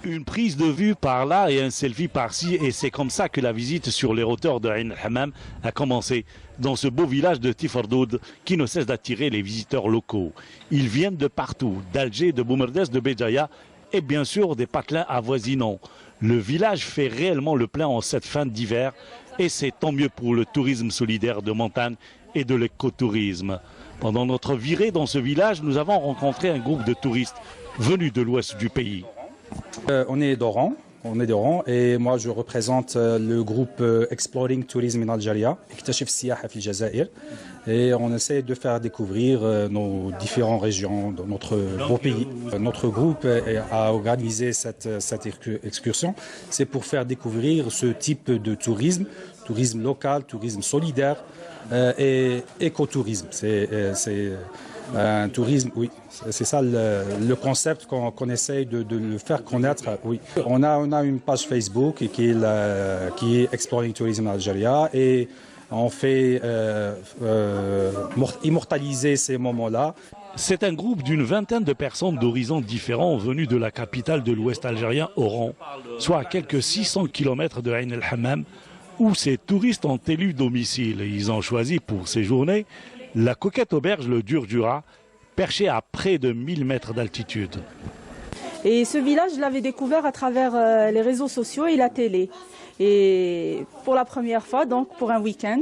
Une prise de vue par là et un selfie par-ci, et c'est comme ça que la visite sur les hauteurs de Ain el-Hammam a commencé, dans ce beau village de Tifardoud qui ne cesse d'attirer les visiteurs locaux. Ils viennent de partout, d'Alger, de Boumerdès, de Béjaïa et bien sûr des patelins avoisinants. Le village fait réellement le plein en cette fin d'hiver et c'est tant mieux pour le tourisme solidaire de montagne et de l'écotourisme. Pendant notre virée dans ce village, nous avons rencontré un groupe de touristes venus de l'ouest du pays. On est d'Oran, et moi je représente le groupe Exploring Tourism in Algeria, اكتشف السياحة في الجزائر, et on essaie de faire découvrir nos différentes régions de notre beau pays. Notre groupe a organisé cette excursion, c'est pour faire découvrir ce type de tourisme, tourisme local, tourisme solidaire et écotourisme. C'est un tourisme, oui, c'est ça le concept qu'on essaye de le faire connaître. Oui. On a une page Facebook qui est Exploring Tourism Algeria et on fait immortaliser ces moments-là. C'est un groupe d'une vingtaine de personnes d'horizons différents venus de la capitale de l'ouest algérien, Oran, soit à quelques 600 km de Ain el-Hammam, où ces touristes ont élu domicile. Ils ont choisi pour séjourner la coquette auberge Le Durdura, perchée à près de 1000 mètres d'altitude. Et ce village, je l'avais découvert à travers les réseaux sociaux et la télé. Et pour la première fois, donc pour un week-end,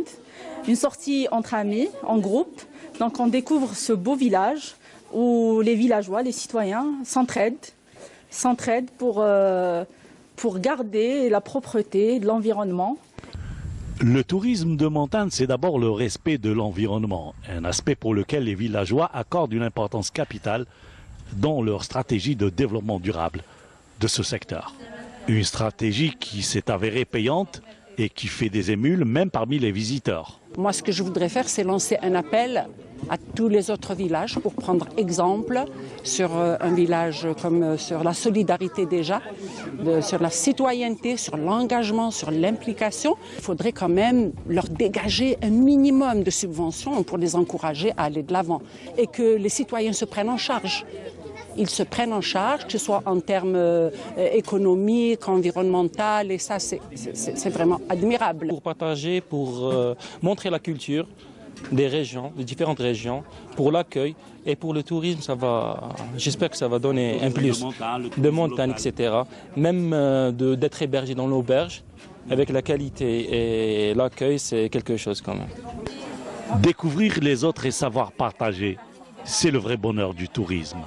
une sortie entre amis, en groupe. Donc on découvre ce beau village où les villageois, les citoyens s'entraident pour garder la propreté de l'environnement. Le tourisme de montagne, c'est d'abord le respect de l'environnement, un aspect pour lequel les villageois accordent une importance capitale dans leur stratégie de développement durable de ce secteur. Une stratégie qui s'est avérée payante et qui fait des émules même parmi les visiteurs. Moi, ce que je voudrais faire, c'est lancer un appel à tous les autres villages pour prendre exemple sur un village comme sur la solidarité déjà, sur la citoyenneté, sur l'engagement, sur l'implication. Il faudrait quand même leur dégager un minimum de subventions pour les encourager à aller de l'avant et que les citoyens se prennent en charge. Ils se prennent en charge, que ce soit en termes économiques, environnementaux, et ça, c'est vraiment admirable. Pour partager, pour montrer la culture des régions, des différentes régions, pour l'accueil et pour le tourisme, j'espère que ça va donner un plus de montagne, etc. Même d'être hébergé dans l'auberge, avec la qualité et l'accueil, c'est quelque chose quand même. Découvrir les autres et savoir partager, c'est le vrai bonheur du tourisme.